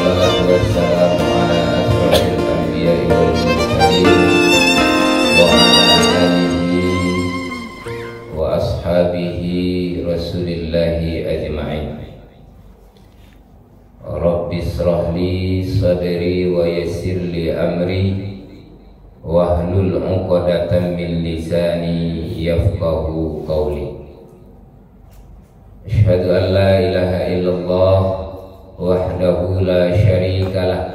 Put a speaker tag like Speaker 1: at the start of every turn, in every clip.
Speaker 1: wassalatu wassalamu ala asrofil anbiya'i wal mursalin wa ala alihi wa ashabihi rasulillahi ajma'in. Rabbi shrah li sadri wa yassir li amri wahlul 'uqdatam min lisani yafqahu qawli. Asyhadu an la ilaha illallah wahdahu la syarikalah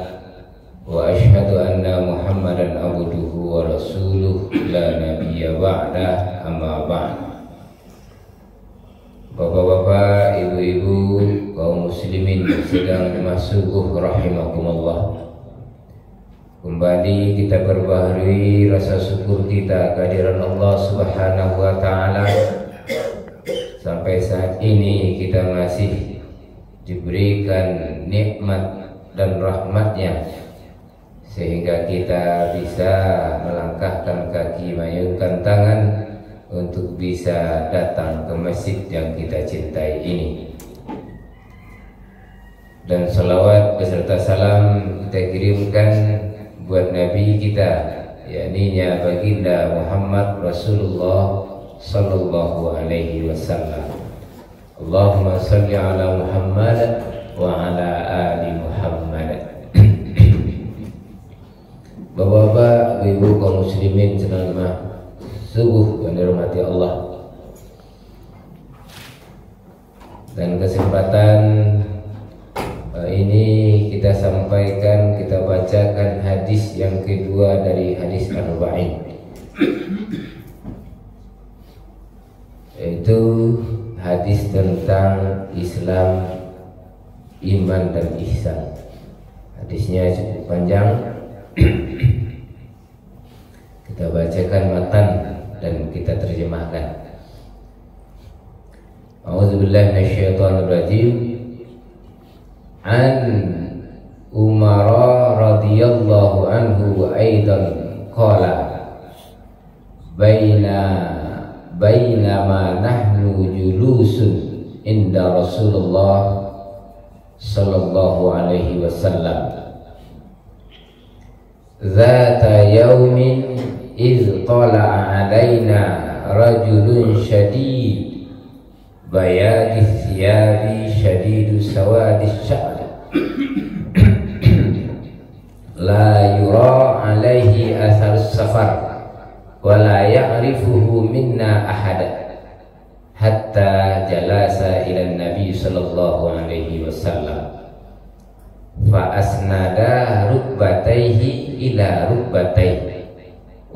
Speaker 1: wa asyhadu anna Muhammadan abduhu wa rasuluh la nabiyya ba'dah, amma ba'd. Bapak-bapak, ibu-ibu, kaum muslimin sedang dimasuguh rahimakumullah. Kembali kita berbaharui rasa syukur kita kehadiran Allah Subhanahu wa taala. Sampai saat ini kita masih diberikan nikmat dan rahmatnya sehingga kita bisa melangkahkan kaki, mengayunkan tangan untuk bisa datang ke masjid yang kita cintai ini. Dan salawat beserta salam kita kirimkan buat Nabi kita, yakni baginda Muhammad Rasulullah sallallahu alaihi wasallam. Allahumma salli ala Muhammad wa ala ali Muhammad. Bapak-bapak, ibu kaum muslimin sedang subuh yang dirahmati Allah. Dan kesempatan ini kita sampaikan, kita bacakan hadis yang kedua dari hadis Arba'in, yaitu hadis tentang Islam, iman dan ihsan. Hadisnya cukup panjang. Kita bacakan matan dan kita terjemahkan. A'udzubillahi minasyaitonir rajim. An Umar radhiyallahu anhu aidan qala bainama nahnu julusun inda Rasulullah sallallahu alaihi wasallam zata yaumin iz tala'a alaina rajulun syadid bayadis thiyabi syadidus sawadis sya'ri la yura alaihi atharus safar wa la ya'rifuhu minna ahada hatta jalasa ila nabi sallallahu alaihi wasallam fa asnada rukbatayhi ila rukbatayhi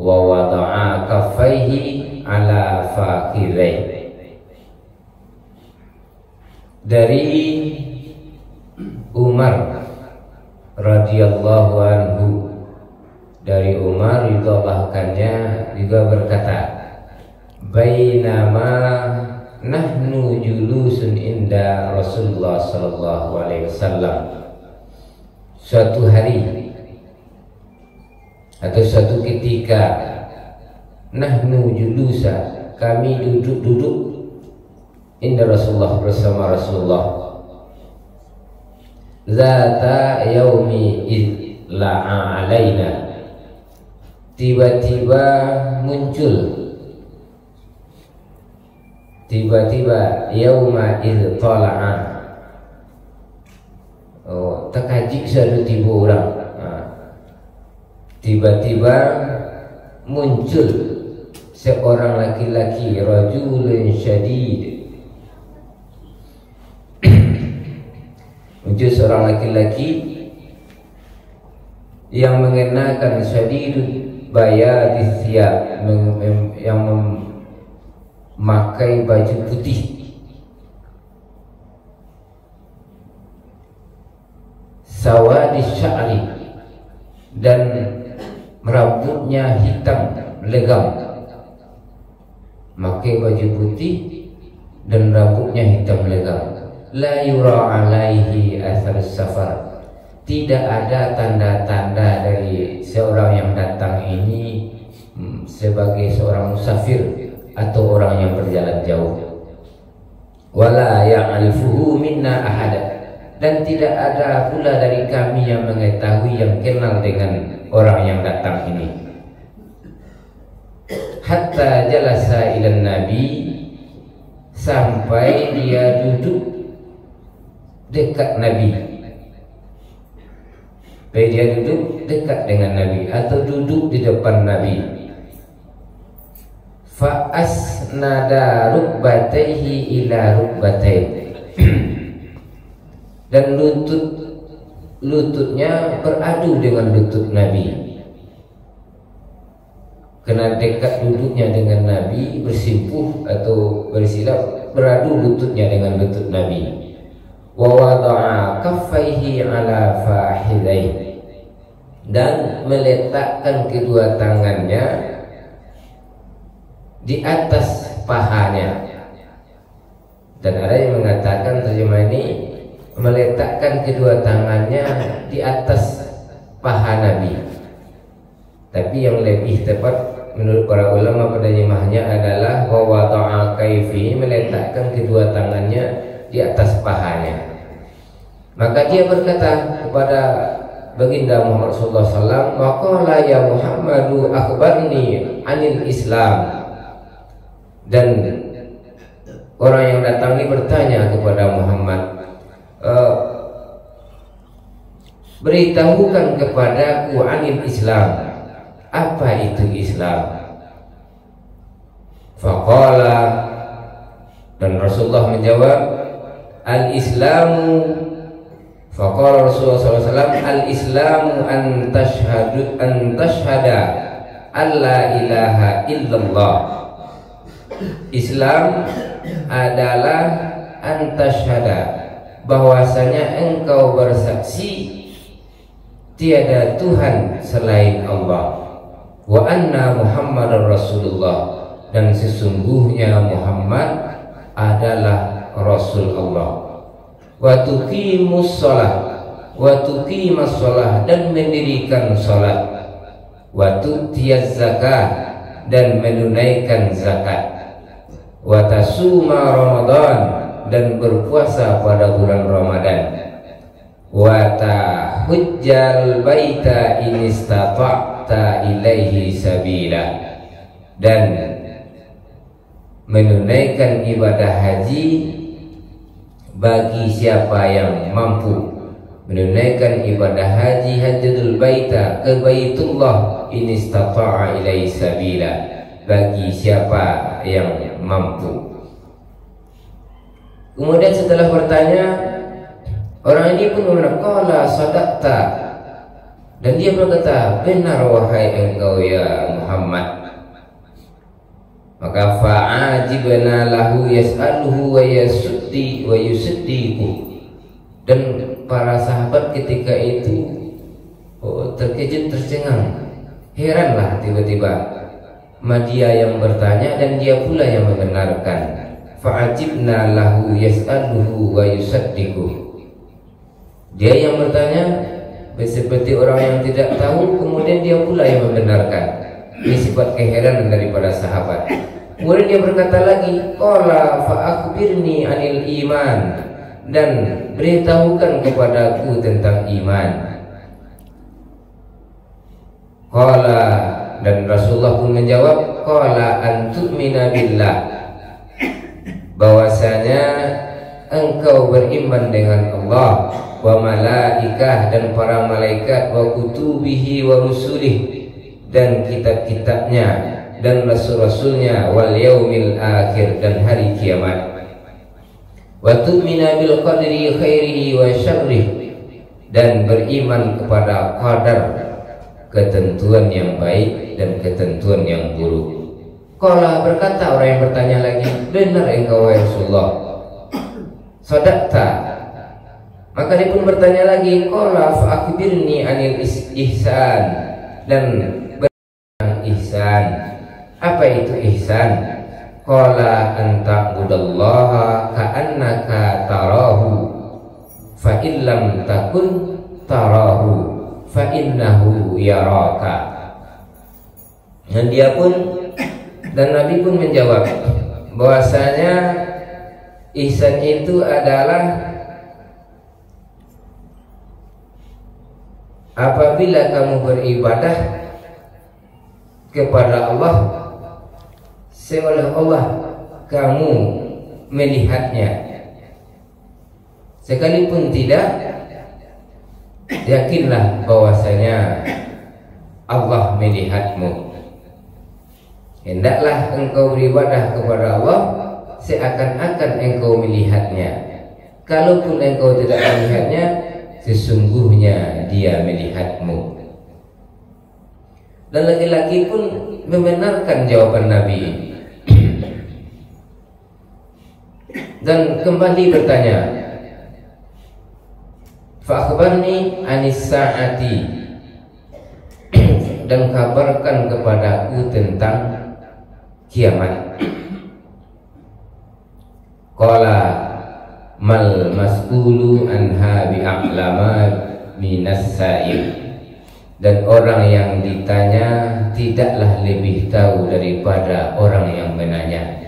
Speaker 1: wa wada'a kaffaihi ala fakhidhaihi. Dari Umar radhiyallahu anhu, dari Umar radhiyallahu juga berkata, bainama nahnu julusun inda Rasulullah sallallahu alaihi wasallam, suatu hari atau suatu ketika, nahnu julusa, kami duduk-duduk inda Rasulullah, bersama Rasulullah, zata yaumi idla'a alaina, tiba-tiba muncul, tiba-tiba yauma idla'a, terkajik satu tiba orang, tiba-tiba muncul seorang laki-laki, rajulun syadid, muncul seorang laki-laki yang mengenakan syadidud bayadis thiyab, yang memakai baju putih, sawadis sya'ri, dan rambutnya hitam legam, pakai baju putih dan rambutnya hitam legam. La yura alaihi atharus safar, tidak ada tanda-tanda dari seorang yang datang ini sebagai seorang musafir atau orang yang berjalan jauh. Wala ya'rifuhu minna ahada, dan tidak ada pula dari kami yang mengetahui yang kenal dengan orang yang datang ini. Hatta jalasa ilan nabi, sampai dia duduk dekat Nabi. Sampai dia duduk dekat dengan Nabi atau duduk di depan Nabi. Fa asnada rukbatayhi ila rukbatayhi, dan lututnya beradu dengan lutut Nabi. Kena dekat duduknya dengan Nabi, bersimpuh atau bersilap, beradu lututnya dengan lutut Nabi. Wa wada'a kaffaihi ala fahidaihi, dan meletakkan kedua tangannya di atas pahanya. Dan ada yang mengatakan terjemah ini meletakkan kedua tangannya di atas paha Nabi. Tapi yang lebih tepat menurut para ulama penerjemahnya adalah wa wada'a kaifi, meletakkan kedua tangannya di atas pahanya. Maka dia berkata kepada baginda Muhammad sallallahu alaihi wasallam, wa qala ya Muhammadu akhbarni anil Islam. Dan orang yang datang ini bertanya kepada Muhammad, beritahukan kepadaku anil Islam, apa itu Islam? Faqala, dan Rasulullah menjawab, al-Islamu, faqala Rasulullah SAW, al-Islamu an tashhada alla ilaha illallah. Islam adalah an tashhada, bahwasanya engkau bersaksi tiada Tuhan selain Allah, wa anna Muhammadar Rasulullah, dan sesungguhnya Muhammad adalah Rasul Allah, wa tuqimus shalah, dan mendirikan salat, wa tu'tiyaz zakah, dan menunaikan zakat, wa tasuma Ramadan, dan berpuasa pada bulan Ramadan, wa tahujjal baita in istata'ta ilaihi sabila, dan menunaikan ibadah haji bagi siapa yang mampu. Menunaikan ibadah haji, hajjatul baita, ke baitullah, in istata'a ilaihi sabila, bagi siapa yang mampu. Kemudian setelah bertanya, orang ini pun qala sadaqta, dan dia berkata, benar wahai engkau ya Muhammad. Maka fa'ajibna lahu yas'aluhu wa yusaddiqu, dan para sahabat ketika itu terkejut, tercengang, heranlah tiba-tiba dia yang bertanya dan dia pula yang membenarkan. Fa'ajibna lahu yas'aluhu wa yusaddiqu, dia yang bertanya seperti orang yang tidak tahu, kemudian dia pula yang membenarkan. Ini sifat keheranan daripada sahabat. Kemudian dia berkata lagi, qala fa akhbirni anil iman, dan beritahukan kepadaku tentang iman. Qala, dan Rasulullah pun menjawab, qala an tu'mina billah, bahwasanya engkau beriman dengan Allah, wa malaikah, dan para malaikat, wa kutubihi wa rusulih, dan kitab-kitabnya dan rasul-rasulnya, wal yaumil akhir, dan hari kiamat, wa tu'mina bil qadri khairihi wa syarrihi, dan beriman kepada qadar, ketentuan yang baik dan ketentuan yang buruk. Qala, berkata orang yang bertanya lagi, benar engkau wahai Rasulullah, sadaqta. Maka dia pun bertanya lagi, qala fa akhbirni anil ihsan, dan ihsan, apa itu ihsan? Qala an ta'budallaha ka'annaka tarahu, fa illam takun tarahu fa innahu yaraka. Dan dia pun, dan Nabi pun menjawab bahwasanya ihsan itu adalah apabila kamu beribadah kepada Allah seolah Allah kamu melihatnya, sekalipun tidak, yakinlah bahwasanya Allah melihatmu. Hendaklah engkau beribadah kepada Allah seakan-akan engkau melihatnya. Kalaupun engkau tidak melihatnya, sesungguhnya Dia melihatmu. Dan laki-laki pun membenarkan jawaban Nabi ini. Dan kembali bertanya, fa akhbarni anis sa'ati, dan kabarkan kepadaku tentang kiamat. Qala mal mas'ulu anha bi'a'lama minas sa'il, dan orang yang ditanya tidaklah lebih tahu daripada orang yang menanya.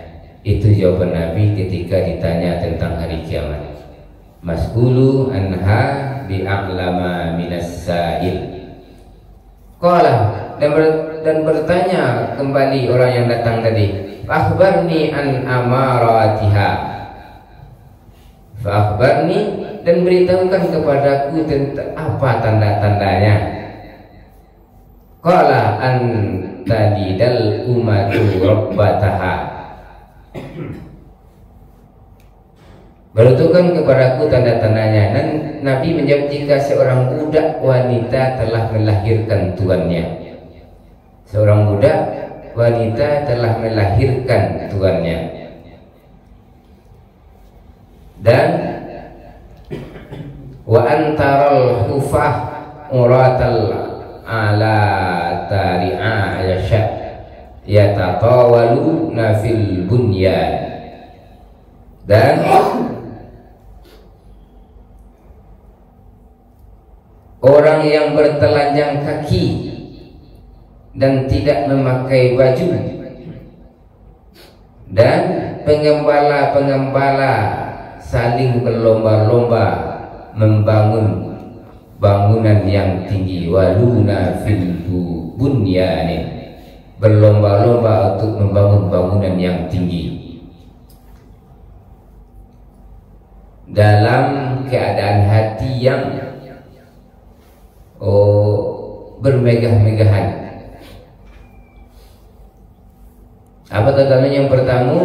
Speaker 1: Itu jawaban Nabi ketika ditanya tentang hari kiamat. Mas'ulu anha bi'a'lama minas sa'il. Qala, dan bertanya kembali orang yang datang tadi, akhbarni an amaratiha. Akhbarni, dan beritahukan kepadaku tentang apa tanda-tandanya. Qala an talidal umatu rabbataha. Beritahukan kepadaku tanda-tandanya. Dan Nabi menjawab, jika seorang budak wanita telah melahirkan tuannya. Seorang budak wanita telah melahirkan tuannya. Dan wa antaral hufah uratal ala tari'a yasha yatatawaluna fil bunyan. Dan orang yang bertelanjang kaki dan tidak memakai baju, dan pengembala-pengembala saling berlomba-lomba membangun bangunan yang tinggi. Waluna fil bunyanin, berlomba-lomba untuk membangun bangunan yang tinggi dalam keadaan hati yang bermegah-megahan. Apa tandanya? Yang pertama,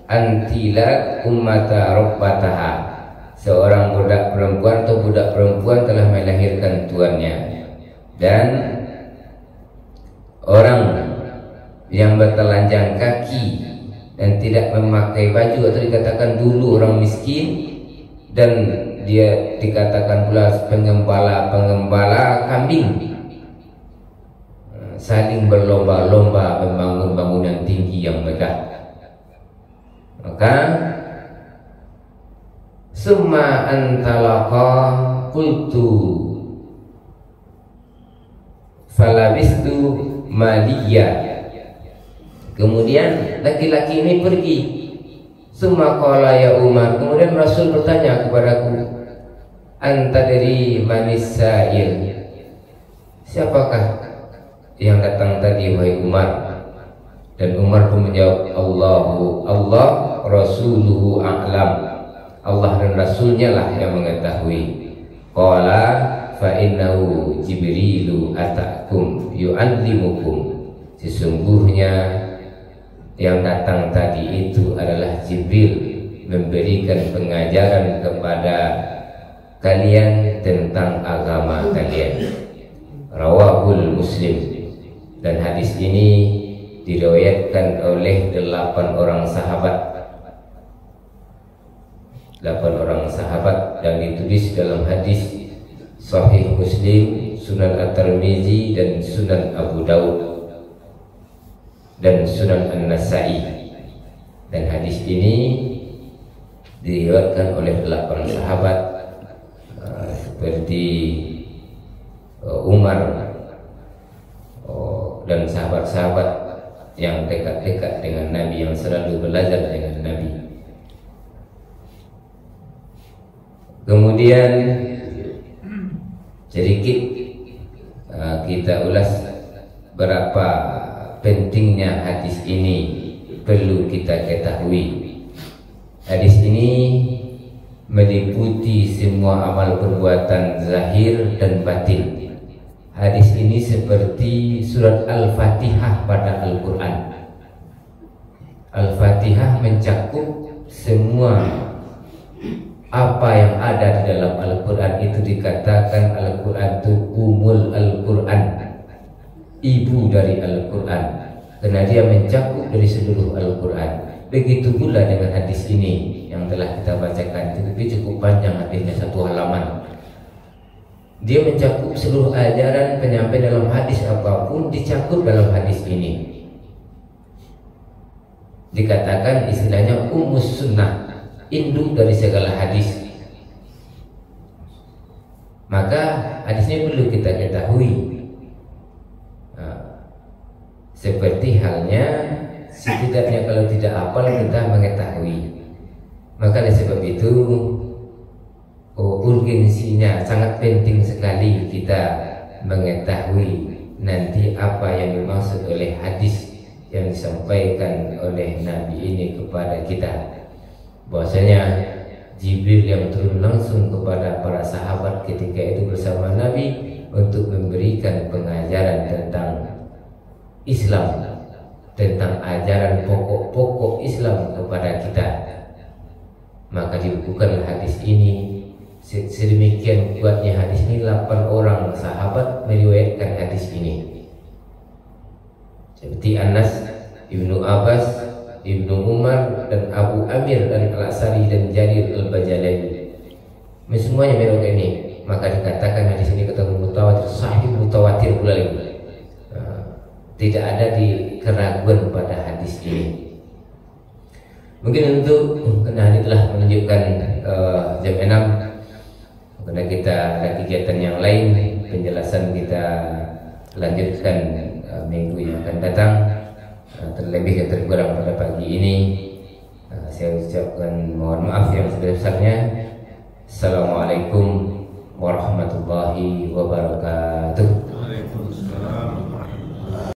Speaker 1: antilat ummata rabbataha, seorang budak perempuan atau budak perempuan telah melahirkan tuannya. Dan orang yang bertelanjang kaki dan tidak memakai baju, atau dikatakan dulu orang miskin, dan dia dikatakan pula pengembala kambing, saling berlomba-lomba membangun bangunan tinggi yang megah. Maka summa antalaqa qultu falabistu maliyya. Kemudian laki-laki ini pergi. Summa qala ya Umar, kemudian Rasul bertanya kepadaku, anta dari manis sa'il, siapakah yang datang tadi wahai Umar? Dan Umar pun menjawab, Allah rasuluhu a'lam, Allah dan Rasulnya lah yang mengetahui. Qala fa innahu Jibrilu atakum yu'allimukum, sesungguhnya yang datang tadi itu adalah Jibril memberikan pengajaran kepada kalian tentang agama kalian. Rawahul Muslim. Dan hadis ini diriwayatkan oleh 8 orang sahabat. 8 orang sahabat, dan ditulis dalam hadis Sahih Muslim, Sunan At-Tirmizi, dan Sunan Abu Daud, dan Sunan An-Nasa'i. Dan hadis ini diriwayatkan oleh 8 sahabat seperti Umar dan sahabat-sahabat yang dekat-dekat dengan Nabi, yang selalu belajar dengan Nabi. Kemudian sedikit kita ulas berapa pentingnya hadis ini perlu kita ketahui. Hadis ini meliputi semua amal perbuatan zahir dan batin. Hadis ini seperti surat Al-Fatihah pada Al-Quran. Al-Fatihah mencakup semua apa yang ada di dalam Al-Quran. Itu dikatakan Al-Quran itu umul Al-Quran, ibu dari Al-Quran, karena dia mencakup dari seluruh Al-Quran. Begitu pula dengan hadis ini yang telah kita bacakan. Tapi cukup panjang hadisnya, 1 halaman. Dia mencakup seluruh ajaran penyampai dalam hadis apapun dicakup dalam hadis ini. Dikatakan istilahnya ummus sunnah, induk dari segala hadis. Maka hadis ini perlu kita ketahui. Seperti halnya setidaknya kalau tidak hafal kita mengetahui. Maka oleh sebab itu urgensinya sangat penting sekali kita mengetahui nanti apa yang dimaksud oleh hadis yang disampaikan oleh Nabi ini kepada kita. Bahwasanya Jibril yang turun langsung kepada para sahabat ketika itu bersama Nabi untuk memberikan pengajaran tentang Islam, tentang ajaran pokok-pokok Islam kepada kita. Maka dibukukan hadis ini. Sedemikian kuatnya hadis ini, 8 orang sahabat meriwayatkan hadis ini, seperti Anas, Ibnu Abbas, Ibnu Umar, dan Abu Amir dan Al-Asari dan Jarir Al-Bajalaini. Semuanya meriwayatkan ini. Maka dikatakan hadis ini kata mutawatir, sahih mutawatir pula lagi. Tidak ada di keraguan pada hadis ini. Mungkin untuk karena ini telah menunjukkan jam 6, karena kita ada kegiatan yang lain, penjelasan kita lanjutkan minggu yang akan datang. Terlebih dan terkurang pada pagi ini, saya ucapkan mohon maaf yang sebesar-besarnya. Assalamualaikum warahmatullahi wabarakatuh.